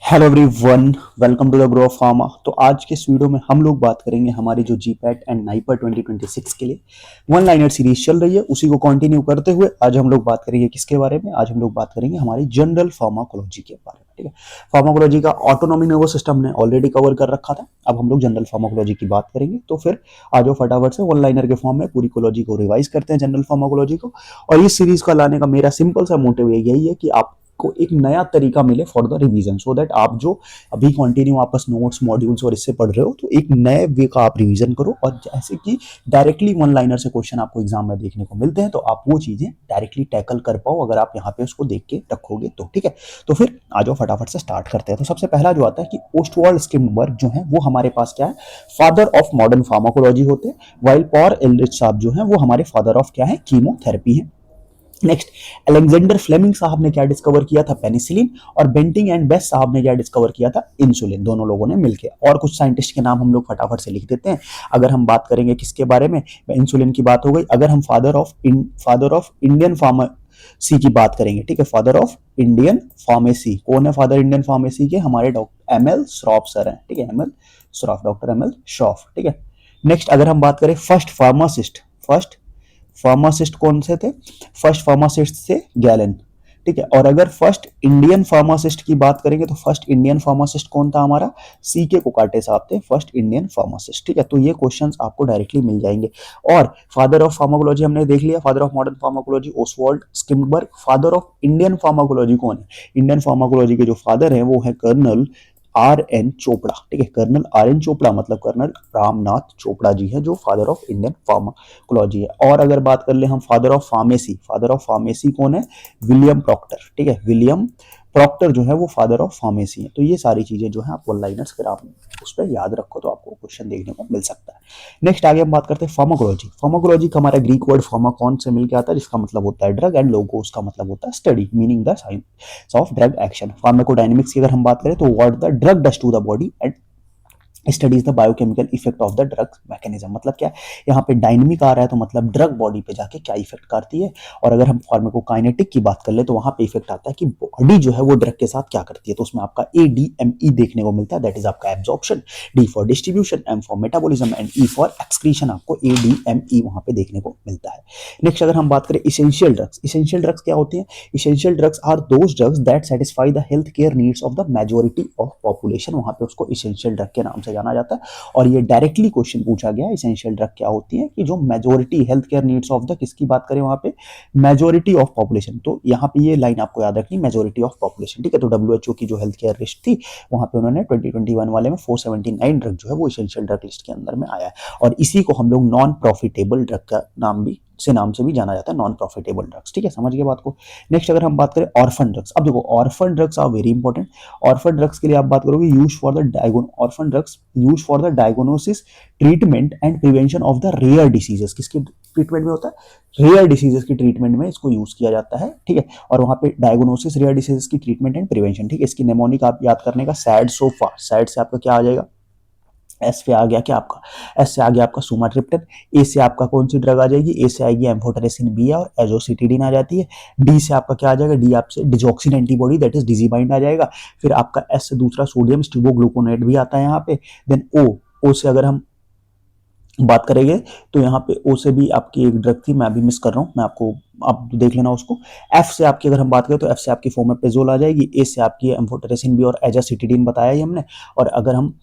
Hello everyone, welcome to the grow of pharma. तो आज के इस वीडियो में हम लोग बात करेंगे हमारी जो जीपैट एंड नाइपर 2026 के लिए वन लाइनर सीरीज चल रही है, उसी को कंटिन्यू करते हुए आज हम लोग बात करेंगे किसके बारे में। आज हम लोग बात करेंगे हमारी जनरल फार्माकोलॉजी के बारे में। ठीक है, फार्माकोलॉजी का ऑटोनॉमी नर्वस सिस्टम ने ऑलरेडी कवर कर रखा था। अब हम लोग जनरल फार्माकोलॉजी की बात करेंगे। तो फिर आज वो फटाफट से वन लाइनर के फॉर्म में पूरी कोलॉजी को रिवाइज करते हैं, जनरल फार्माकोलॉजी को। और इस सीरीज का लाने का मेरा सिंपल सा मोटिव यही है कि आप को एक नया तरीका मिले for the revision, so that आप जो अभी कंटिन्यू आपस नोट्स मॉड्यूल्स और इससे पढ़ रहे हो तो एक नए वे का आप रिवीजन करो। और जैसे कि डायरेक्टली वन लाइनर से क्वेश्चन आपको एग्जाम में देखने को मिलते हैं तो आप वो चीजें डायरेक्टली टैकल कर पाओ अगर आप यहाँ पे उसको देख के रखोगे तो। ठीक है, तो फिर आ जाओ फटाफट से स्टार्ट करते हैं। तो सबसे पहला जो आता है कि ओस्टवाल्ड स्किमबर्ग जो है वो हमारे पास क्या है, फादर ऑफ मॉडर्न फार्माकोलॉजी होते हैं, वाइल पॉल एलरिच साहब जो है वो हमारे फादर ऑफ क्या है, कीमोथेरेपी है। नेक्स्ट, अलेक्जेंडर फ्लेमिंग साहब ने क्या डिस्कवर किया था, पेनिसिलिन। और बेंटिंग एंड बेस्ट साहब ने क्या डिस्कवर किया था, इंसुलिन। दोनों लोगों ने मिलकर। और कुछ साइंटिस्ट के नाम हम लोग फटाफट से लिख देते हैं। अगर हम बात करेंगे किसके बारे में, इंसुलिन की बात हो गई। अगर हम फादर ऑफ इंडियन फार्मेसी की बात करेंगे, ठीक है, फादर ऑफ इंडियन फार्मेसी कौन है, फादर इंडियन फार्मेसी के हमारे doctor M L Shroff sir हैं। ठीक है, M L Shroff, doctor M L Shroff. ठीक है, नेक्स्ट अगर हम बात करें फर्स्ट फार्मासिस्ट कौन से थे, फर्स्ट फार्मासिस्ट थे गैलन। ठीक है, और अगर फर्स्ट इंडियन फार्मासिस्ट की बात करेंगे तो फर्स्ट इंडियन फार्मासिस्ट कौन था हमारा, सी के कोकाटे साहब थे फर्स्ट इंडियन फार्मासिस्ट। ठीक है, तो ये क्वेश्चंस आपको डायरेक्टली मिल जाएंगे। और फादर ऑफ फार्माकोलॉजी हमने देख लिया, father of modern pharmacology Oswald Schmiedeberg. Father of Indian pharmacology कौन है, इंडियन फार्माकोलॉजी के जो फादर हैं वो है कर्नल आर एन चोपड़ा। ठीक है, कर्नल आर एन चोपड़ा मतलब कर्नल रामनाथ चोपड़ा जी है जो फादर ऑफ इंडियन फार्माकोलॉजी है। और अगर बात कर ले हम फादर ऑफ फार्मेसी कौन है, विलियम प्रॉक्टर। ठीक है, विलियम प्रॉक्टर जो है वो फादर ऑफ फार्मेसी है। तो ये सारी चीजें जो है आप वन लाइनर्स फिर आप उस पर याद रखो तो आपको क्वेश्चन देखने को मिल सकता है। नेक्स्ट आगे हम बात करते हैं फार्माकोलॉजी। फार्माकोलॉजी का हमारा ग्रीक वर्ड फार्माकॉन से मिलकर आता है जिसका मतलब होता है ड्रग, एंड लोगोस का मतलब होता है study, meaning the science of drug action. Pharmacodynamics की अगर हम बात करें तो what the drug does to the body and studies the biochemical effect of the drug mechanism. मतलब क्या, यहाँ पे डायनेमिक आ रहा है तो मतलब ड्रग बॉडी पे जाके क्या इफेक्ट करती है। और अगर हम फार्माकोकाइनेटिक की बात कर ले तो वहां पे इफेक्ट आता है कि बॉडी जो है वो ड्रग के साथ क्या करती है। तो उसमें आपका ADME देखने को मिलता है, दैट इज आपका absorption, D for distribution, M for metabolism and E for excretion. आपको ADME वहां पे देखने को मिलता है। नेक्स्ट अगर हम बात करें इसेंशियल ड्रग्स क्या होती है, essential drugs are those drugs that satisfy the health care needs of the majority of population. वहां पे उसको इसेंशियल ड्रग के नाम से जाना जाता है। और ये डायरेक्टली क्वेश्चन पूछा गया इसेंशियल ड्रग क्या होती है, कि जो majority health care needs of the किसकी बात करें वहां पे, मेजोरिटी ऑफ पॉपुलेशन। तो यहाँ पे ये लाइन आपको याद रखनी, मेजोरिटी ऑफ पॉपुलेशन। ठीक है, तो WHO की जो हेल्थ केयर लिस्ट थी वहां पे उन्होंने 2021 वाले में 479 ड्रग जो है वो इसेंशियल ड्रग लिस्ट के अंदर में आया है। और इसी को हम लोग नॉन प्रॉफिटेबल ड्रग का नाम से भी जाना जाता है, नॉन प्रॉफिटेबल ड्रग्स। ठीक है, समझ गए बात को। नेक्स्ट अगर हम बात करें ऑर्फन ड्रग्स, अब देखो orphan drugs are very important. Orphan drugs के लिए आप बात करोगे orphan drugs use for the diagnosis, treatment and prevention of the rare diseases. किसके ट्रीटमेंट में होता है, रेयर डिसीजेस की ट्रीटमेंट में इसको यूज किया जाता है। ठीक है, और वहां पे डायग्नोसिस, रेयर डिसीजेस की ट्रीटमेंट एंड प्रिवेंशन। ठीक है, इसकी नेमोनिक आप याद करने का सैड सोफा, सैड से आपका क्या आ जाएगा, एस पे आ गया क्या आपका, एस से आ गया आपका सुमाट्रिप्टन। ए से आपका कौन सी ड्रग आ जाएगी, ए से आएगी एम्फोटेरेसिन बी और एजोसिटिडीन आ जाती है। डी से आपका क्या आ जाएगा, डी आपसे डिजॉक्सिन एंटीबॉडी दैट इज डिजीबाइंड आ जाएगा। फिर आपका एस से दूसरा सोडियम स्टिबोग्लूकोनेट भी आता है यहाँ पे। देन ओ से अगर हम बात करेंगे तो यहाँ पे ओ से भी आपकी एक ड्रग थी, मैं अभी मिस कर रहा हूँ, मैं आपको आप देख लेना उसको। एफ से आपकी अगर हम बात करें तो एफ से आपकी फोमेपेजोल आ जाएगी। ए से आपकी एम्फोटेरेसिन बी और एजासिटिडीन बताया ही हमने। और अगर हम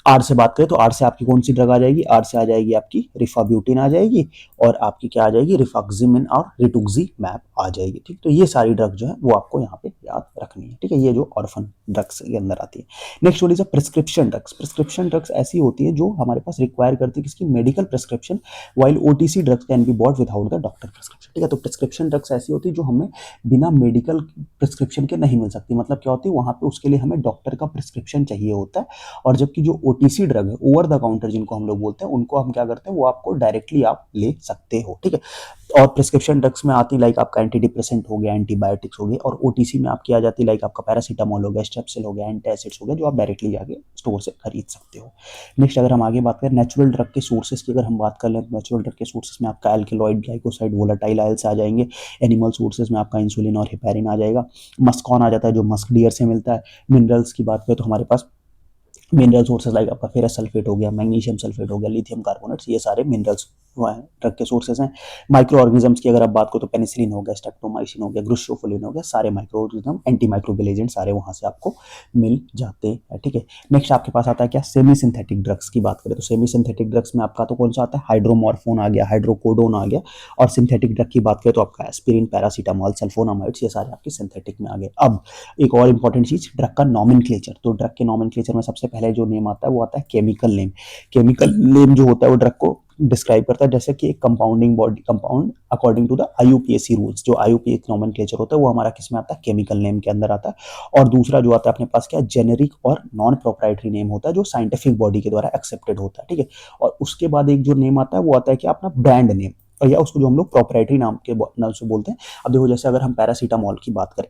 आर से बात करें तो आर से आपकी कौन सी ड्रग आ जाएगी, आर से आ जाएगी आपकी रिफाब्यूटिन आ जाएगी। और आपकी क्या आ जाएगी, रिफाक्सिमिन और रिटुक्सीमैब आ जाएगी। ठीक, तो ये सारी ड्रग जो है वो आपको यहाँ पे याद रखनी है। ठीक है, ये जो ऑर्फन ड्रग्स के अंदर आती है। Next one is a prescription drugs. Prescription drugs ऐसी होती है जो हमारे पास रिक्वायर करती है किसकी, medical prescription, while OTC drugs can be bought without the doctor prescription. ठीक है, तो प्रिस्क्रिप्शन ड्रग्स ऐसी होती है जो हमें बिना मेडिकल प्रिस्क्रिप्शन के नहीं मिल सकती। मतलब क्या होती है, वहां पे उसके लिए हमें डॉक्टर का प्रिस्क्रिप्शन चाहिए होता है। और जबकि जो जो ओटीसी ड्रग है, ओवर द काउंटर जिनको हम लोग बोलते हैं, उनको हम क्या करते हैं, वो आपको डायरेक्टली आप ले सकते हो, ठीक है। और प्रिस्क्रिप्शन ड्रग्स में आती लाइक आपका एंटी डिप्रेसेंट हो गया, एंटीबायोटिक्स हो गए, और ओटीसी में आपकी आ जाती लाइक आपका पैरासीटामोल हो गया, स्ट्रेप्सिल हो गया, एंटासिड्स हो गया, जो आप डायरेक्टली जाके स्टोर से खरीद सकते हो। नेक्स्ट अगर हम आगे बात करें नेचुरल ड्रग के सोर्सेज की, अगर हम बात कर लें तो नेचुरल ड्रग के सोर्सेज में आपका एल्केलॉइड, ग्लाइकोसाइड, वोलेटाइल आयल्स आ जाएंगे। एनिमल सोर्सेज में आपका इंसुलिन और हेपेरिन आ जाएगा। मस्कॉन आ जाता है जो मस्क डियर से मिलता है। मिनरल्स की बात करें तो हमारे पास मिनरल सोर्सेज लाइक आपका फेरस सल्फेट हो गया, मैग्नीशियम सल्फेट हो गया, लिथियम कार्बोनेट्स, ये सारे मिनरल्स ड्रग के सोर्सेज हैं। माइक्रो ऑर्गेनिजम्स की अगर आप बात करो तो पेनिसिलिन हो गया, स्ट्रेप्टोमाइसिन हो गया, ग्लूकोफिलिन हो गया, सारे micro organism, anti microbial agent सारे वहां से आपको मिल जाते हैं, ठीक है। नेक्स्ट आपके पास आता है क्या, सेमी सिंथेटिक ड्रग्स की बात करें तो सेमी सिंथेटिक ड्रग्स में आपका तो कौन सा आता है, हाइड्रोमॉर्फोन आ गया, हाइड्रोकोडोन आ गया। और सिंथेटिक ड्रग की बात करें तो आपका एस्पिरिन, पैरासीटामोल, सल्फोनामाइड्स, ये सारे आपके सिंथेटिक में आ गए। अब एक और इंपॉर्टेंट चीज, ड्रग का नॉमेनक्लेचर। तो ड्रग के नॉमेनक्लेचर में सबसे पहले जो नेम आता है वो आता है केमिकल नेम। केमिकल नेम जो होता है वो ड्रग को डिस्क्राइब करता है, जैसे कि एक compounding body compound according to the IUPAC rules. जो आईयूपीएसी नॉमेनक्लेचर होता है वो हमारा किस में आता है, केमिकल नेम के अंदर आता है। और दूसरा जो आता है अपने पास क्या, जेनेरिक और नॉन प्रोप्राइटरी नेम होता है, जो साइंटिफिक बॉडी के द्वारा एक्सेप्टेड होता है, ठीक है। और उसके बाद एक जो नेम आता है वो आता है कि अपना ब्रांड नेम, या उसको जो हम लोग प्रोप्राइटरी नाम से बोलते हैं। अब देखो जैसे अगर हम पैरासीटामोल की बात करें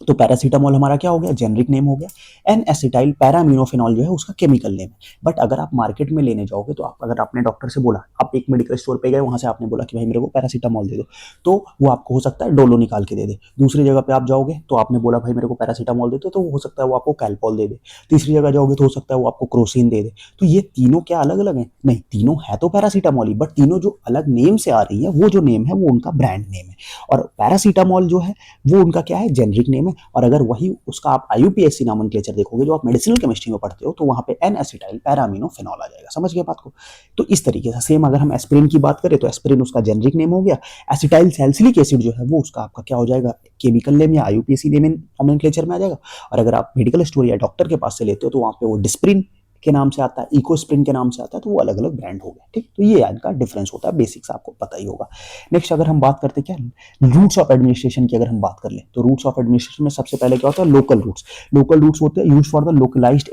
तो पैरासीटामोल हमारा क्या हो गया, जेनरिक नेम हो गया। एन एसिटाइल पैरामिनोफेनॉल जो है उसका केमिकल नेम है। बट अगर आप मार्केट में लेने जाओगे तो आप अगर आपने डॉक्टर से बोला, आप एक मेडिकल स्टोर पे गए, वहां से आपने बोला कि भाई मेरे को पैरासीटामोल दे दो, तो वो आपको हो सकता है डोलो निकाल के दे दे। दूसरी जगह पे आप जाओगे तो आपने बोला भाई मेरे को पैरासीटामोल दे दो, तो हो सकता है वो आपको कैलपॉल दे दे। तीसरी जगह जाओगे तो हो सकता है वो आपको क्रोसिन दे दे। तो ये तीनों क्या अलग अलग है, नहीं, तीनों है तो पैरासीटामोल ही, बट तीनों जो अलग नेम से आ रही है वो जो नेम है वो उनका ब्रांड नेम है। और पैरासीटामोल जो है वो उनका क्या है, जेनरिक नेम है। और अगर वही उसका आप आईयूपीएसी नॉमेनक्लेचर देखोगे जो आप मेडिसिनल केमिस्ट्री में पढ़ते हो, तो वहां पे एन एसिटाइल पैरामिनोफेनॉल आ जाएगा। समझ गए बात को। तो इस तरीके से सेम अगर हम एस्पिरिन की बात करें तो एस्पिरिन उसका जेनरिक नेम हो गया। एसिटाइल सैलिसिलिक एसिड जो है वो उसका आपका क्या हो जाएगा, केमिकल नेम या आईयूपीएसी नेम नॉमेनक्लेचर में आ जाएगा। और अगर आप मेडिकल स्टोर या डॉक्टर के पास से लेते हो तो वहां पे वो डिस्प्रिन के नाम से आता है, इकोस्प्रिन के नाम से आता है, तो वो अलग अलग ब्रांड हो गए, ठीक। तो ये इनका डिफरेंस होता है, बेसिक्स आपको पता ही होगा। नेक्स्ट अगर हम बात करते हैं क्या, रूट्स ऑफ एडमिनिस्ट्रेशन की अगर हम बात कर ले तो रूट्स ऑफ एडमिनिस्ट्रेशन में सबसे पहले क्या होता है, लोकल रूट्स। लोकल रूट्स होते हैं use for the localized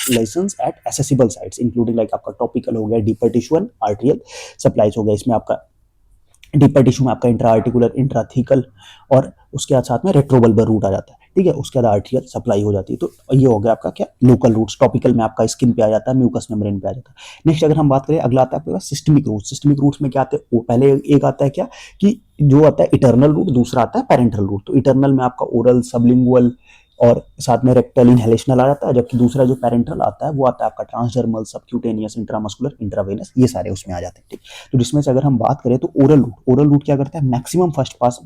license at accessible sites, including like आपका टॉपिकल हो गया, डीपर टिश्यू, आर्टेरियल सप्लाईज हो गया। इसमें आपका डीपर टिश्यू में आपका इंट्रा आर्टिकुलर, इंट्राथीकल, और उसके साथ में रेट्रोबल्बर रूट आ जाता है, ठीक है। उसके बाद आर्टियल सप्लाई हो जाती है। तो ये हो गया आपका क्या, लोकल रूट्स। टॉपिकल में आपका स्किन पे आ जाता है, म्यूकस मेम्ब्रेन पे आ जाता है। नेक्स्ट अगर हम बात करें, अगला आता है आपके पास सिस्टमिक रूट्स। सिस्टमिक रूट्स में क्या आते हैं, वो पहले एक आता है क्या, कि जो आता है इटर्नल रूट, दूसरा आता है पेरेंटल रूट। तो इटर्नल में आपका ओरल, सबलिंगुअल और साथ में रेक्टल, इनहेलेशनल आ जाता है। जबकि दूसरा जो पेरेंटल आता है वो आता है आपका ट्रांसडर्मल, सबक्यूटेनियस, इंट्रामस्कुलर, इंट्रावेनस, ये सारे उसमें आ जाते हैं, ठीक। तो जिसमें से अगर हम बात करें तो ओरल रूट, ओरल रूट क्या करता है, maximum first pass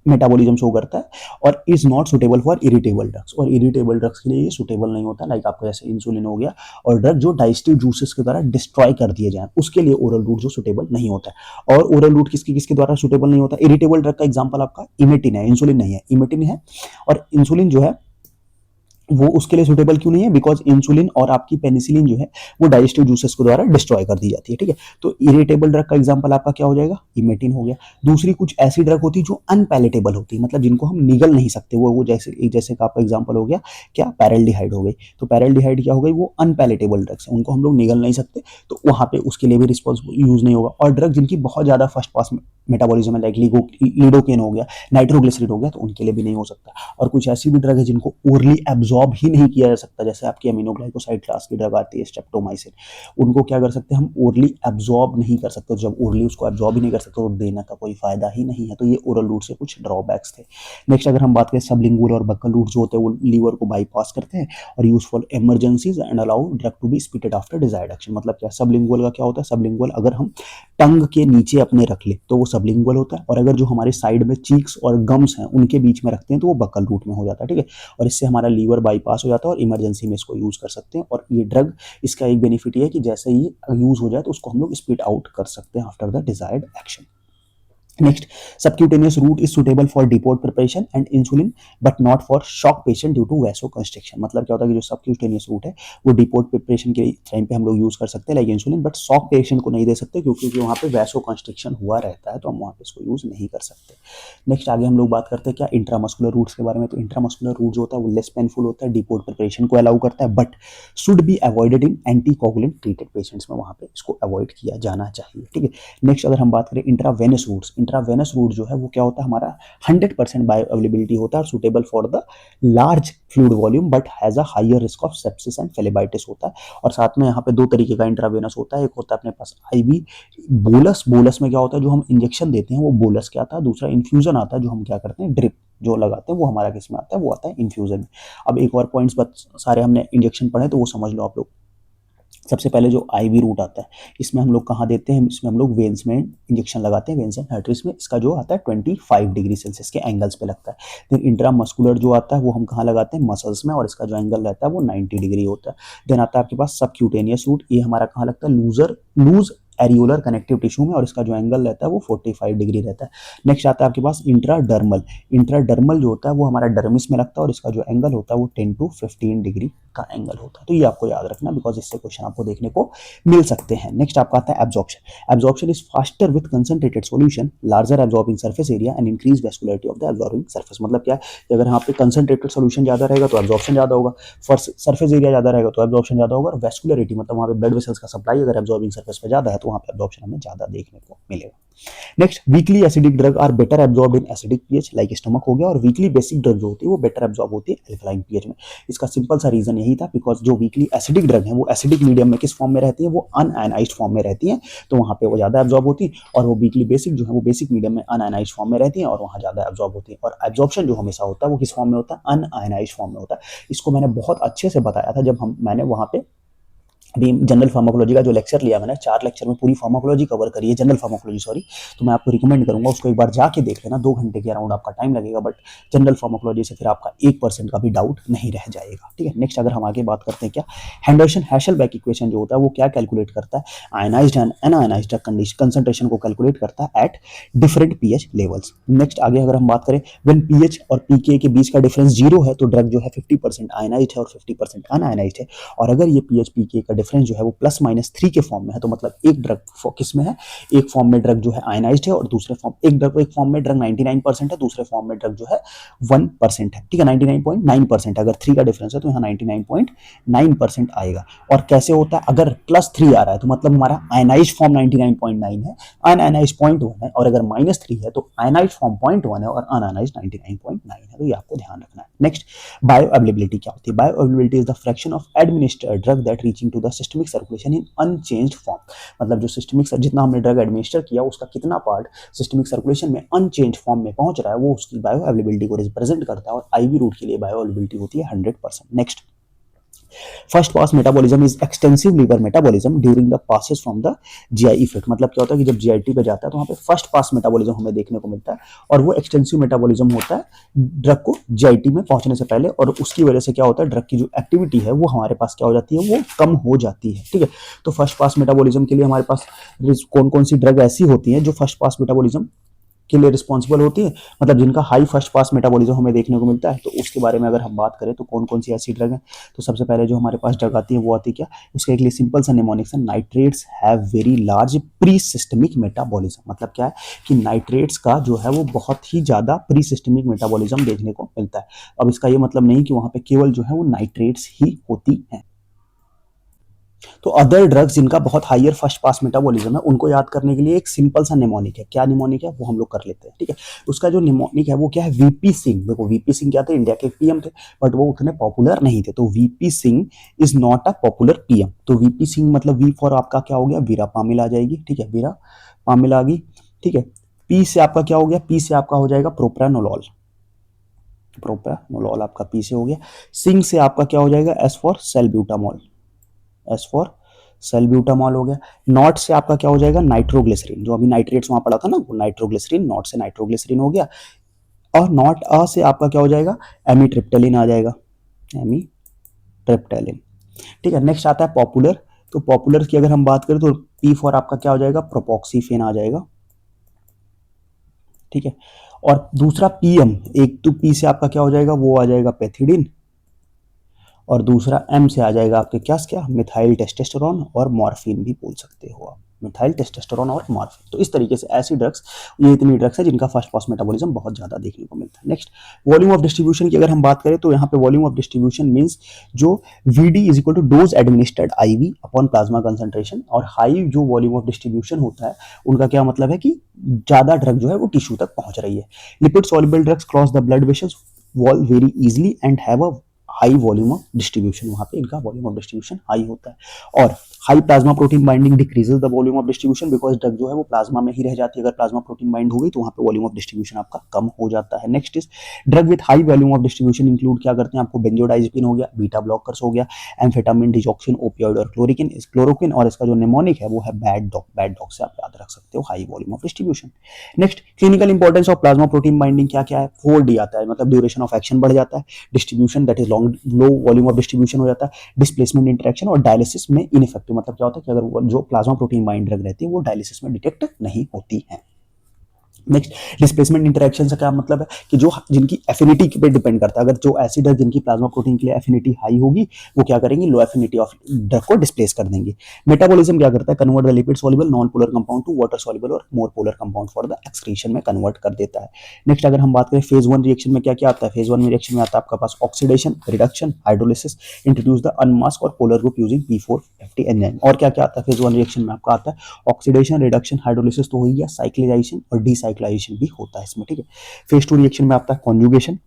metabolism show करता है और is not suitable for irritable drugs. और इरिटेबल ड्रग्स के लिए ये सुटेबल नहीं होता, लाइक आपका जैसे इंसुलिन हो गया, और ड्रग जो डाइजेस्टिव जूसेस के द्वारा डिस्ट्रॉय कर दिए जाए उसके लिए ओरल रूट जो सुटेबल नहीं होता है। और ओरल रूट किसके किसके द्वारा सुटेबल नहीं होता, इरिटेबल ड्रग का एग्जांपल आपका इमेटिन है, इंसुलिन नहीं है, इमेटिन है। और इंसुलिन जो है वो उसके लिए सुटेबल क्यों नहीं है, बिकॉज इंसुलिन और आपकी पेनिसिलिन जो है वो डाइजेस्टिव जूसेस के द्वारा डिस्ट्रॉय कर दी जाती है, ठीक है। तो इरिटेबल ड्रग का एग्जांपल आपका क्या हो जाएगा, इमेटिन हो गया। दूसरी कुछ ऐसी ड्रग होती है जो अनपैलेटेबल होती है, मतलब जिनको हम निगल नहीं सकते, वो जैसे का आपका एग्जांपल हो गया क्या, पैरेल्डिहाइड हो गई। तो पैरेल्डिहाइड क्या हो गई, वो अनपैलेटेबल ड्रग्स है, उनको हम लोग निगल नहीं सकते, तो वहां पे उसके लिए भी रिस्पॉन्सिबल यूज नहीं होगा। और ड्रग जिनकी बहुत ज्यादा फर्स्ट पास मेटाबॉलिज्म है, लाइक लिडोकेन हो गया, नाइट्रोग्लिसरीड हो गया, तो उनके लिए भी नहीं हो सकता। और कुछ ऐसी भी ड्रग है जिनको ओरली एब्जॉर्ब ही नहीं किया जा सकता, जैसे आपकी अमीनोग्लाइकोसाइड क्लास की ड्रग आती है, स्ट्रेप्टोमाइसिन, उनको क्या कर सकते हैं हम, ओरली एब्जॉर्ब नहीं कर सकते। जब ओरली उसको एब्जॉर्ब ही नहीं कर सकते तो देने का कोई फायदा ही नहीं है। तो ये ओरल रूट से कुछ ड्रॉबैक्स थे। नेक्स्ट अगर हम बात करें, सबलिंगुअल और बक्कल रूट जो होते हैं वो लीवर को बाईपास करते हैं और use for emergencies and allow drug to be spitted after desired action. मतलब क्या, सबलिंगुअल का क्या होता है, सबलिंगुअल अगर हम टंग के नीचे अपने रख ले तो वो सबलिंगुअल होता है, और अगर जो हमारे साइड में चीक्स और गम्स हैं उनके बीच में रखते हैं तो वो बक्कल रूट में हो जाता है, ठीक है। और इससे हमारा लीवर बाईपास हो जाता है और इमरजेंसी में इसको यूज कर सकते हैं। और ये ड्रग, इसका एक बेनिफिट ये है कि जैसे ही यूज हो जाए तो उसको हम लोग स्पीड आउट कर सकते हैं after the desired action. Next, subcutaneous route is suitable for depot preparation and insulin but not for shock patient due to vasoconstriction. मतलब क्या होता है कि जो सबक्यूटेनियस रूट है वो डिपोर्ट प्रिपरेशन के टाइम पे हम लोग यूज कर सकते हैं like insulin, but shock patient को नहीं दे सकते क्योंकि वहाँ पे वैसोकंस्ट्रिक्शन हुआ रहता है, तो हम वहाँ पे इसको यूज नहीं कर सकते। नेक्स्ट आगे हम लोग बात करते हैं क्या इंट्रामस्कुलर रूट्स के बारे में। तो इंट्रामस्कुलर रूट जो होता है वो लेस पेनफुल होता है, डिपोर्ट प्रिपरेशन को अलाउ करता है, but should be avoided in anticoagulant treated patients में, वहाँ पे इसको अवॉइड किया जाना चाहिए। ठीक है। नेक्स्ट अगर हम बात करें इंट्रावेनस रूट्स, इंट्रावेनस रूट जो है वो क्या होता है हमारा 100% बायो अवेलेबिलिटी होता है और suitable for the large fluid volume but has a higher risk of sepsis and phlebitis होता है। और साथ में यहाँ पे दो तरीके का इंट्रावेनस होता है, एक होता है अपने पास आईवी बोलस, बोलस में क्या होता है जो हम इंजेक्शन देते हैं वो बोलस क्या आता है, दूसरा इन्फ्यूजन आता है जो हम क्या करते हैं ड्रिप जो लगाते हैं, वो हमारा किस में आता है, वो आता है इन्फ्यूजन में। अब एक और पॉइंट्स सारे हमने इंजेक्शन पढ़े तो वो समझ लो आप लोग। सबसे पहले जो आईवी रूट आता है इसमें हम लोग कहाँ देते हैं, इसमें हम लोग वेन्स में इंजेक्शन लगाते हैं, वेन्स एंड आर्टरीज में। इसका जो आता है 25 डिग्री सेल्सियस के एंगल्स पे लगता है। देन इंट्रामस्कुलर जो आता है वो हम कहाँ लगाते हैं, मसल्स में, और इसका जो एंगल रहता है वो 90 डिग्री होता है। देन आता है आपके पास सबक्यूटेनियस रूट, ये हमारा कहाँ लगता है, लूज एरियोलर कनेक्टिव टिश्यू में, और इसका जो एंगल रहता है वो 45 डिग्री रहता है। नेक्स्ट आता है आपके पास इंट्राडर्मल, इंट्राडर्मल जो होता है वो हमारा डर्मिस में लगता है और इसका जो एंगल होता है वो 10 to 15 डिग्री का एंगल होता है। तो ये आपको याद रखना बिकॉज इससे क्वेश्चन आपको देखने को मिल सकते हैं। नेक्स्ट आपका आता है absorption, absorption is faster with concentrated solution, larger absorbing surface area and increase vascularity of the absorbing surface. मतलब क्या है कि अगर यहाँ पे कंसंट्रेटेड सॉल्यूशन ज्यादा रहेगा तो एब्जॉर्प्शन ज्यादा होगा, सरफेस एरिया ज्यादा रहेगा तो एब्जॉर्प्शन ज्यादा होगा, और वैस्कुलरिटी मतलब वहाँ पे ब्लड वेसल्स का सप्लाई अगर एब्जॉर्बिंग सरफेस पे ज्यादा है तो वहाँ पे एब्जॉर्प्शन हमें ज्यादा देखने को मिलेगा। Next, weakly acidic drug are better absorb in acidic pH like stomach हो गया, और वीकली बेसिक ड्रग जो होती है वो बेटर एब्जॉर्ब होती है अल्कलाइन पीएच में। इसका सिंपल सा रीजन यही था बिकॉज जो वीकली एसिडिक ड्रग है वो एसिडिक मीडियम में किस फॉर्म में रहती है, वो अनआयनाइज्ड फॉर्म में रहती है, तो वहाँ पे वो ज्यादा एब्जॉर्ब होती है, और वो वीकली बेसिक जो है वो बेसिक मीडियम में अनआयनाइज्ड फॉर्म में रहती है और वहाँ ज्यादा एब्जॉर्ब होती है। और एब्जॉर्प्शन जो हमेशा होता है वो किस फॉर्म में होता है, अनआयनाइज्ड फॉर्म में होता है। इसको मैंने बहुत अच्छे से बताया था जब मैंने वहाँ पे अभी जनरल फार्माकोलॉजी का जो लेक्चर लिया मैंने, 4 लेक्चर में पूरी फार्माकोलॉजी कवर करी है, जनरल फार्माकोलॉजी सॉरी, तो मैं आपको रिकमेंड करूंगा उसको एक बार जाके देख लेना, 2 घंटे के अराउंड आपका टाइम लगेगा, बट जनरल फार्माकोलॉजी से फिर आपका 1% का भी डाउट नहीं रह जाएगा। ठीक है। नेक्स्ट अगर हम आगे बात करते हैं क्या, हेंडरसन हैशलबैक इक्वेशन जो होता है वो क्या कैलकुलेट करता है, आयनाइज्ड एंड अनआयनाइज्ड कंसंट्रेशन को कैलकुलेट करता है at different pH levels. Next आगे अगर हम बात करें, व्हेन पीएच और पीके के बीच का डिफरेंस 0 है तो ड्रग जो है 50% आयनाइज्ड है और 50% अनआयनाइज्ड है, और अगर ये पीएच पीके का डिफरेंस जो है वो +-3 के फॉर्म में है तो मतलब एक ड्रग किस में है, एक फॉर्म में ड्रग जो है आयनाइज्ड है और दूसरे फॉर्म एक फॉर्म में ड्रग 99% है, दूसरे फॉर्म में ड्रग जो है 1% है। ठीक है, 99.9%, अगर 3 का डिफरेंस है तो यहाँ 99.9% आएगा। और कैसे होता है, अगर +3 आ रहा है तो मतलब हमारा आयनाइज्ड फॉर्म 99.9 है, अनआयनाइज्ड 0.1 है, और अगर -3 है तो आयनाइज्ड फॉर्म 0.1 है और अनआयनाइज्ड 99.9 है, तो ये आपको ध्यान रखना है। नेक्स्ट, बायो अवेलेबिलिटी क्या होती है, bio availability is the fraction of administered drug that reaching to the systemic circulation in unchanged form. मतलब जो सिस्टमिक जितना हमने ड्रग एडमिनिस्टर किया उसका कितना पार्ट सिस्टमिक सर्कुलेशन में अनचेंज्ड फॉर्म में पहुंच रहा है, वो उसकी बायो अवेलेबिलिटी को रिप्रेजेंट करता है, और आईवी रूट के लिए बायो अवेलेबिलिटी होती है 100%। Next, first pass metabolism is extensive liver metabolism during the passes from the GI effect. मतलब क्या होता है कि जब जीआईटी पे जाता है तो वहाँ पे फर्स्ट पास मेटाबॉलिज्म हमें देखने को मिलता है, और वो एक्सटेंसिव मेटाबॉलिज्म होता है ड्रग को जीआईटी में पहुंचने से पहले, और उसकी वजह से क्या होता है ड्रग की जो एक्टिविटी है वो हमारे पास क्या हो जाती है, वो कम हो जाती है। ठीक है, तो फर्स्ट पास मेटाबॉलिज्म के लिए हमारे पास कौन कौन सी ड्रग ऐसी होती है जो फर्स्ट पास मेटाबॉलिज्म के लिए रिस्पॉन्सिबल होती है, मतलब जिनका हाई फर्स्ट पास मेटाबॉलिज्म हमें देखने को मिलता है, तो उसके बारे में अगर हम बात करें तो कौन कौन सी ऐसी ड्रग है। तो सबसे पहले जो हमारे पास ड्रग आती है वो आती है क्या, उसका एक लिए सिंपल सा निमोनिक्स है, nitrates have very large pre systemic metabolism. मतलब क्या है कि नाइट्रेट्स का जो है वो बहुत ही ज्यादा प्री सिस्टमिक मेटाबॉलिज्म देखने को मिलता है। अब इसका ये मतलब नहीं कि वहां पे केवल जो है वो नाइट्रेट्स ही होती है। तो अदर ड्रग्स जिनका बहुत हायर फर्स्ट पास मेटाबॉलिज्म है उनको याद करने के लिए एक सिंपल सा निमोनिक है, क्या निमोनिक है वो हम लोग कर लेते हैं। ठीक है, उसका जो निमोनिक है वो क्या है, वीपी सिंह। देखो वीपी सिंह क्या थे, इंडिया के पीएम थे, बट वो उतने पॉपुलर नहीं थे, तो VP Singh is not a popular PM. तो वीपी सिंह मतलब वी फॉर आपका क्या हो गया, वीरा पामिल आ जाएगी। ठीक है, वीरा पामिल आ गई। ठीक है, पी से आपका क्या हो गया, पी से आपका हो जाएगा प्रोप्रानोलॉल, प्रोप्रानोलॉल आपका पी से हो गया। सिंह से आपका क्या हो जाएगा, एस फॉर सेल्ब्यूटामॉल, एस फॉर सेल्ब्यूटामॉल हो गया। नॉट से आपका क्या हो जाएगा, नाइट्रोग्लिसरीन, जो अभी नाइट्रेट्स वहां पड़ा था ना वो नाइट्रोग्लिसरीन, नॉट से नाइट्रोग्लिसरीन हो गया। और नॉट अ से आपका क्या हो जाएगा, एमीट्रिप्टेलिन आ जाएगा, एमीट्रिप्टेलिन। ठीक है, नेक्स्ट आता है पॉपुलर। तो पॉपुलर की अगर हम बात करें तो पी फॉर आपका क्या हो जाएगा, प्रोपोक्सीफेन आ जाएगा, ठीक है। और दूसरा पीएम, एक तो पी से आपका क्या हो जाएगा, वो आ जाएगा पैथिडीन, और दूसरा एम से आ जाएगा आपके क्या मिथाइल टेस्टोस्टेरोन और मॉर्फिन भी बोल सकते हो आप, मिथाइल टेस्टोस्टेरोन और मॉर्फिन। तो इस तरीके से ऐसी ड्रग्स, ये इतनी ड्रग्स है जिनका फर्स्ट पास मेटाबॉलिज्म बहुत ज्यादा देखने को मिलता है। नेक्स्ट, वॉल्यूम ऑफ डिस्ट्रीब्यूशन की अगर हम बात करें तो यहाँ पे वॉल्यूम ऑफ डिस्ट्रीब्यूशन मींस जो VD is equal to dose administered IV upon plasma concentration, और हाई जो वॉल्यूम ऑफ डिस्ट्रीब्यूशन होता है उनका क्या मतलब है कि ज्यादा ड्रग जो है वो टिश्यू तक पहुंच रही है। Lipid soluble drugs cross the blood vessels wall very easily and have a high volume of distribution, वहां पे इनका वॉल्यूम ऑफ डिस्ट्रीब्यूशन हाई होता है। और high plasma protein binding decreases the volume of distribution because drug जो है वो plasma में ही रह जाती है, अगर प्लाज्मा प्रोटीन बाइंड हो गई तो वहां पे वॉल्यूम ऑफ डिस्ट्रीब्यूशन आपका कम हो जाता है। Next is drug with high volume of distribution include क्या करते हैं आपको, बेंजोडाइजिपिन हो गया, बीटा ब्लॉकर्स हो गया, एम्फेटामिन, डिजॉक्सिन, ओपियोइड और क्लोरोक्विन, और इसका जो निमोनिक है वो है बैड डॉग से आप याद रख सकते हो, high volume of distribution. Next, clinical importance of plasma protein binding क्या क्या है, 4D आता है, मतलब ड्यूरेशन ऑफ एक्शन बढ़ जाता है, distribution that is long low volume of distribution हो जाता है, डिस्प्लेसमेंट इंटरेक्शन, और डायलिसिस में इनइफेक्टिव, मतलब क्या होता है कि अगर जो प्लाज्मा प्रोटीन बाइंड ड्रग रहती है वो डायलिसिस में डिटेक्ट नहीं होती है। नेक्स्ट, डिस्प्लेसमेंट इंटरेक्शन से क्या मतलब है कि जो जिनकी एफिनिटी पे डिपेंड करता है, अगर जो एसिड है जिनकी प्लाज्मा प्रोटीन के लिए एफिनिटी हाई होगी वो क्या करेंगे, लो एफिनिटी ऑफ ड्रग को डिस्प्लेस कर देंगे। मेटाबॉलिज्म क्या करता है, convert the lipid soluble non polar compound to water soluble और more polar compound for the excretion में कन्वर्ट कर देता है। नेक्स्ट, अगर हम बात करें फेज 1 रिएक्शन में क्या क्या आता है, फेज 1 रिएक्शन में आता है आपका पास oxidation, reduction, hydrolysis, introduce the unmask और polar group using P450 enzyme. और क्या क्या आता है फेज 1 रिएक्शन में आपका आता है ऑक्सीडेशन, रिडक्शन, हाइड्रोलिसिस तो हो ही गया, साइक्लिजाइजेशन और डीसाइक्लाइजेशन भी होता है इसमें, ठीक है। फेज 2 रिएक्शन में आता है conjugation,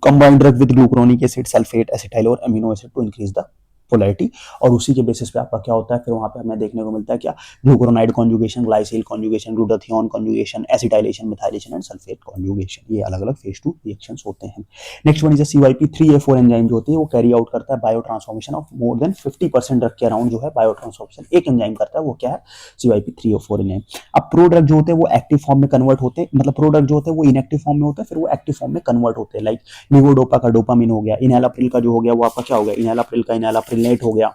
combined drug with glucuronic acid, sulphate, acetyl और amino acid to increase the polarity, और उसी के बेसिस पे आपका क्या होता है फिर वहां पे हमें देखने को मिलता है क्या, glucuronide conjugation, glycyl conjugation, glutathione conjugation, acetylation, methylation and sulphate conjugation, ये अलग अलग फेज 2 रिएक्शंस होते हैं। Next one is CYP3A4 enzyme जो होती है वो कैरी आउट करता है bio transformation of more than 50% drug के अराउंड जो है बायो ट्रांसफॉर्मेशन एक एंजाइम करता है, वो क्या है, CYP3A4 एंजाइम। अब प्रो ड्रग जो होते हैं वो एक्टिव फॉर्म में कन्वर्ट होते हैं, मतलब प्रो ड्रग जो होते हैं वो इनएक्टिव फॉर्म में होते हैं फिर वो एक्टिव फॉर्म में कन्वर्ट होते हैं, लाइक लिवोडोपा का डोपामिन हो गया, इनैलाप्रिल का जो हो गया वो आपका क्या हो गया, इनैलाप्रिल का इनैलाप्रिलेट हो गया।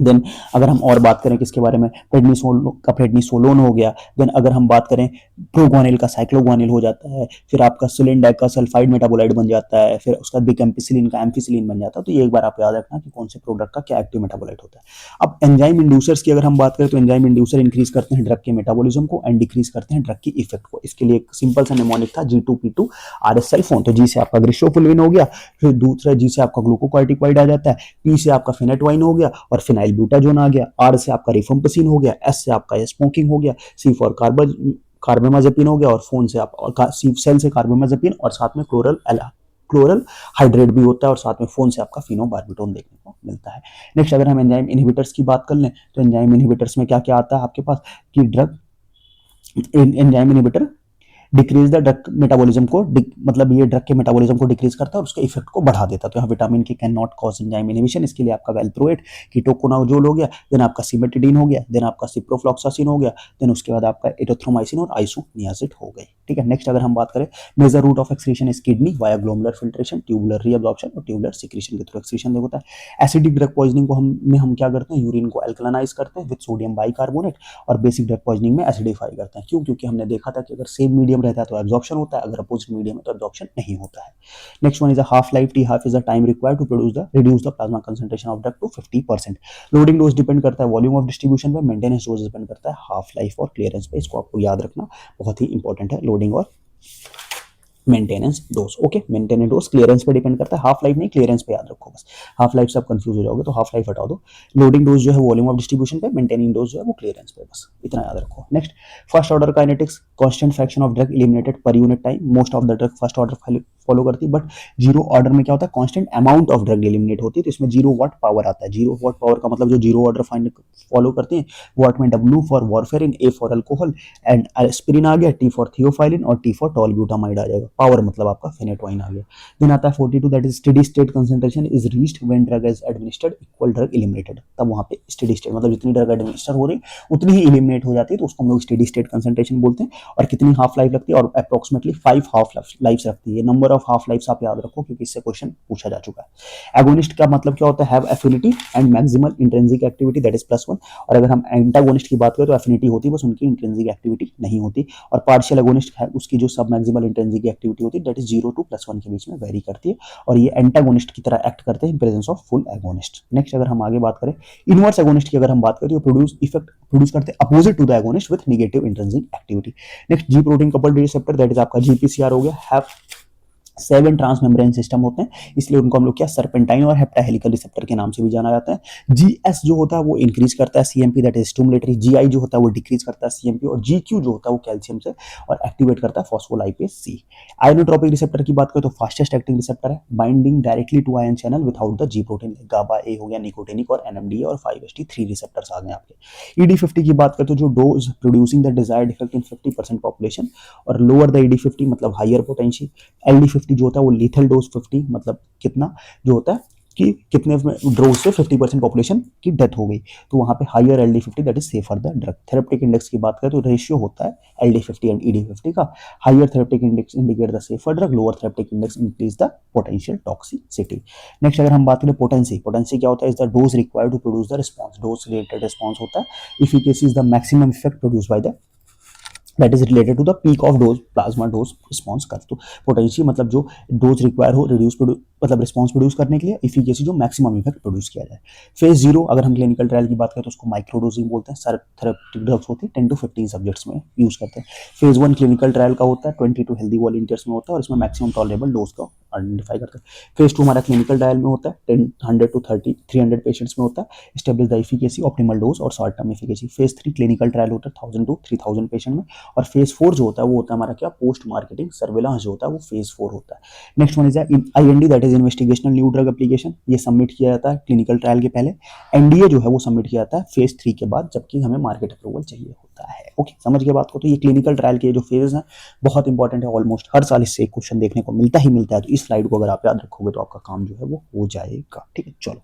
देन अगर हम और बात करें किसके बारे में, प्रेडनिसोलोन हो गया। देन अगर हम बात करें प्रोगोनिल का साइक्लोगोनिल हो जाता है, फिर आपका सिलिंडर का सल्फाइड मेटाबोलाइट बन जाता है, फिर उसका बिकैम्पिसिलिन का एम्फिसिलिन बन जाता है। तो ये एक बार आप याद रखना कि कौन से प्रोडक्ट का क्या एक्टिव मेटाबोलाइट होता है। अब एंजाइम इंड्यूसर्स की अगर हम बात करें तो एंजाइम इंड्यूसर इंक्रीज करते हैं ड्रग के मेटाबॉलिज्म को एंड डिक्रीज करते हैं ड्रग की इफेक्ट को। इसके लिए एक सिंपल सा निमोनिक था G2P2 RS सल्फोन, तो जी से आपका ग्लिसरोफुल्विन हो गया, फिर दूसरा जी से आपका ग्लूकोकॉर्टिकॉइड आ जाता है, पी से आपका फेनेटोइन हो गया और फिनाइल ब्यूटाजोन आ गया, आर से आपका रिफम्पिसिन हो गया, एस से आपका स्मोकिंग हो गया, सी फॉर कार्बामाजेपिन हो गया, और फोन से आप सी सेल से कार्बामाजेपिन और साथ में क्लोरल हाइड्रेट भी होता है, और साथ में फोन से आपका फिनोबार्बिटोन देखने को मिलता है। नेक्स्ट अगर हम एंजाइम इनहिबिटर्स की बात कर लें तो एंजाइम इनहिबिटर्स में क्या क्या आता है आपके पास कि drug enzyme inhibitor decrease the drug metabolism को, मतलब ये ड्रग के मेटाबॉलिज्म को डिक्रीज करता है और उसके इफेक्ट को बढ़ा देता है। तो यहाँ विटामिन के can not cause enzyme inhibition, इसके लिए आपका वेल्प्रोएट, कीटोकोनाजोल हो गया, देन आपका सिमेटिडीन हो गया, देन आपका सिप्रोफ्लॉक्सासिन हो गया, देन उसके बाद आपका एरिथ्रोमाइसिन और आइसोनियाजिड हो गए, ठीक है। नेक्स्ट अगर हम बात करें major route of excretion is kidney via glomerular filtration, tubular reabsorption और ट्यूबुलर सिक्रीशन के थ्रू एक्सक्रीशन होता है। एसिडिक ड्रग पॉइजनिंग को हम क्या करते हैं, यूरिन को एल्कलानाइज करते हैं विद सोडियम बाइकार्बोनेट, और बेसिक ड्रग पॉइजनिंग में एसिडिफाई करते हैं। क्यों? क्योंकि हमने देखा था कि अगर सेम मीडियम रहता है तो एब्जॉर्प्शन होता है, अगर अपोजिट मीडियम है तो एब्जॉर्प्शन नहीं होता है। Next one is half life, T half is the time required to reduce the plasma concentration of drug to 50%। Loading dose depend करता है वॉल्यूम ऑफ डिस्ट्रीब्यूशन पे, मेंटेनेंस डोज डिपेंड करता है हाफ लाइफ और clearance पे। इसको आपको याद रखना बहुत ही इंपॉर्टेंट है, लोडिंग और maintenance dose. Okay, maintenance dose clearance पे डिपेंड करता है, हाफ लाइफ नहीं, क्लियरेंस पे याद रखो बस। हाफ लाइफ से आप कंफ्यूज हो जाओगे तो हाफ लाइफ हटा दो। लोडिंग डोज जो है वॉल्यूम ऑफ डिस्ट्रीब्यूशन पे, मेंटेनिंग डोज जो है वो क्लियरेंस पे, बस इतना याद रखो। Next, first order kinetics, constant fraction of drug eliminated per unit time. Most of the drug first order follow करती है, बट जीरो ऑर्डर में क्या होता है, constant amount of drug eliminate होती है, तो इसमें 0 वाट पावर आता है। 0 वाट पावर का मतलब जो जीरो ऑर्डर फॉलो करते हैं वाट में W for warfarin, A for alcohol and aspirin आ गया, T फॉर थियोफाइलिन और T फॉर टॉलब्यूटामाइड आ जाएगा। पावर मतलब आपका फेनेटोइन आ गया। देन आता है 42 that is steady state concentration is reached when drug is administered equal drug eliminated. तब वहां पे स्टेडी स्टेट मतलब जितनी ड्रग एडमिनिस्टर हो रही उतनी ही एलिमिनेट हो जाती है, तो उसको हम लोग स्टेडी स्टेट कंसंट्रेशन बोलते हैं। और कितनी हाफ लाइफ लगती है, और अप्रोक्सीमेटली 5 हाफ लाइफ रखती है। Number of of half life आप याद रखो क्योंकि इससे क्वेश्चन पूछा जा चुका है। एगोनिस्ट का मतलब क्या होता है? Have affinity and maximal intrinsic activity that is +1। और अगर हम एंटागोनिस्ट की बात करें तो एफिनिटी होती, बस उनकी इंट्रिंसिक एक्टिविटी नहीं होती। और पार्शियल एगोनिस्ट है, उसकी जो सब मैक्सिमल इंट्रिंसिक एक्टिविटी होती है दैट इज 0 to +1 के बीच में वेरी करती है, और ये एंटागोनिस्ट की तरह एक्ट करते हैं in presence of full agonist. Next अगर हम आगे बात करें इनवर्स एगोनिस्ट की, अगर हम बात करें तो प्रोड्यूस इफेक्ट प्रोड्यूस करते हैं opposite to the agonist with negative intrinsic activity. Next G protein coupled receptor that is आपका जीपीसीआर हो गया, हैव 7 ट्रांसमेम्ब्रेन सिस्टम होते हैं, इसलिए उनको हम लोग क्या सर्पेंटाइन और हेप्टाहेलिकल रिसेप्टर के नाम से भी जाना जाता है। जीएस जो होता है वो इंक्रीज करता है CMP that is stimulatory, GI जो होता है वो डिक्रीज करता है सीएमपी, और जीक्यू जो होता है वो कैल्शियम से और एक्टिवेट करता है फॉस्फोलाइपेज सी। आयनोट्रोपिक रिसेप्टर की बात करें तो फास्टेस्ट एक्टिंग रिसेप्टर है, binding directly to ion channel without the G protein, GABA A हो गया, निकोटिनिक और एनएमडीए और 5HT3 रिसेप्टर्स आ गए आपके। ईडी50 की बात करें तो जो dose producing the desired effect in 50% population, और लोअर द ईडी50 मतलब हायर पोटेंशियल, एलडी50 जो होता है वो लीथल डोज 50 मतलब कितना जो होता है कि कितने डोज से 50% पॉपुलेशन की डेथ हो गई, तो वहां पे higher LD fifty that is safer the drug. Therapeutic index की बात करें तो रेशियो होता है एलडी50 एंड ईडी50 का, higher therapeutic index indicate the safer drug, lower therapeutic index increase the potential toxicity. Next अगर हम बात करें पोटेंसी, पोटेंसी क्या होता है? Is the dose required to produce the response, dose related response होता है। Efficacy is the maximum effect produce by the that is related to the peak of dose plasma dose response curve. तो potential मतलब जो dose require हो reduce मतलब response produce करने के लिए, इफिकेसी जो मैक्सिमम इफेक्ट प्रोड्यूस किया जाए। फेज 0 अगर हम क्लिनिकल ट्रायल की बात करें तो उसको माइक्रोडोजिंग बोलते हैं, सारे थेरेप्यूटिक ड्रग्स होती है 10 to 15 सब्जेक्ट्स में यूज करते हैं। फेज 1 क्लिनिकल ट्रायल का होता है 22 हेल्दी वॉलंटियर्स में होता है, और इसमें मैक्सिमम टॉलरेबल डोज का आइडेंटिफाई करते हैं। फेज 2 हमारा क्लिनिकल ट्रायल में होता है 100 to 300 पेशेंट्स में होता है, establish the efficacy, optimal dose और short term efficacy. Phase 3 clinical trial होता है 1000 to 3000 पेशेंट में, और फेज 4 जो होता है वो होता है हमारा क्या पोस्ट मार्केटिंग सर्विलांस जो होता है वो फेज 4 होता है। Next one is IND that is investigational new drug application, ये सबमिट किया जाता है क्लिनिकल ट्रायल के पहले। एनडीए जो है वो सबमिट किया जाता है फेज 3 के बाद, जबकि हमें मार्केट अप्रूवल चाहिए होता है। ओके, समझ गए बात को? तो ये क्लिनिकल ट्रायल के जो फेजेस हैं बहुत इंपॉर्टेंट है, ऑलमोस्ट हर साल इससे एक क्वेश्चन देखने को मिलता ही मिलता है, तो इस स्लाइड को अगर आप याद रखोगे तो आपका काम जो है वो हो जाएगा। ठीक है, चलो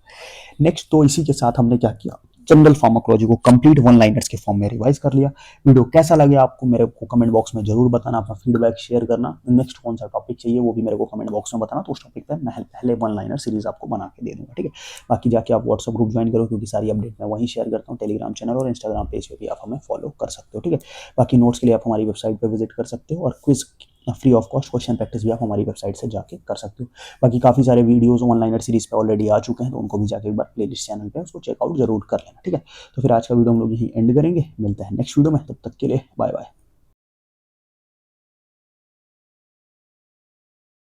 नेक्स्ट, तो इसी के साथ हमने क्या किया, जनरल फार्माकोलॉजी को कंप्लीट वन लाइनर्स के फॉर्म में रिवाइज कर लिया। वीडियो कैसा लगे आपको मेरे को कमेंट बॉक्स में जरूर बताना, अपना फीडबैक शेयर करना। नेक्स्ट कौन सा टॉपिक चाहिए वो भी मेरे को कमेंट बॉक्स में बताना, तो उस टॉपिक पर मैं पहले वन लाइनर सीरीज आपको बना के दे दूंगा। ठीक है, बाकी जाके आप व्हाट्सअप ग्रुप ज्वाइन करो क्योंकि सारी अपडेट मैं वहीं शेयर करता हूँ। टेलीग्राम चैनल और इंस्टाग्राम पेज पे भी आप हमें फॉलो कर सकते हो। ठीक है, बाकी नोट्स के लिए आप हमारी वेबसाइट पर विजिट कर सकते हो, और quiz free of cost question practice भी आप हमारी वेबसाइट से जाके कर सकते हो। बाकी काफ़ी सारे वीडियोस ऑनलाइनर सीरीज पे ऑलरेडी आ चुके हैं, तो उनको भी जाके एक बार प्लेलिस्ट चैनल पे उसको चेकआउट जरूर कर लेना। ठीक है, तो फिर आज का वीडियो हम लोग यहीं एंड करेंगे, मिलते हैं नेक्स्ट वीडियो में, तब तक के लिए बाय बाय।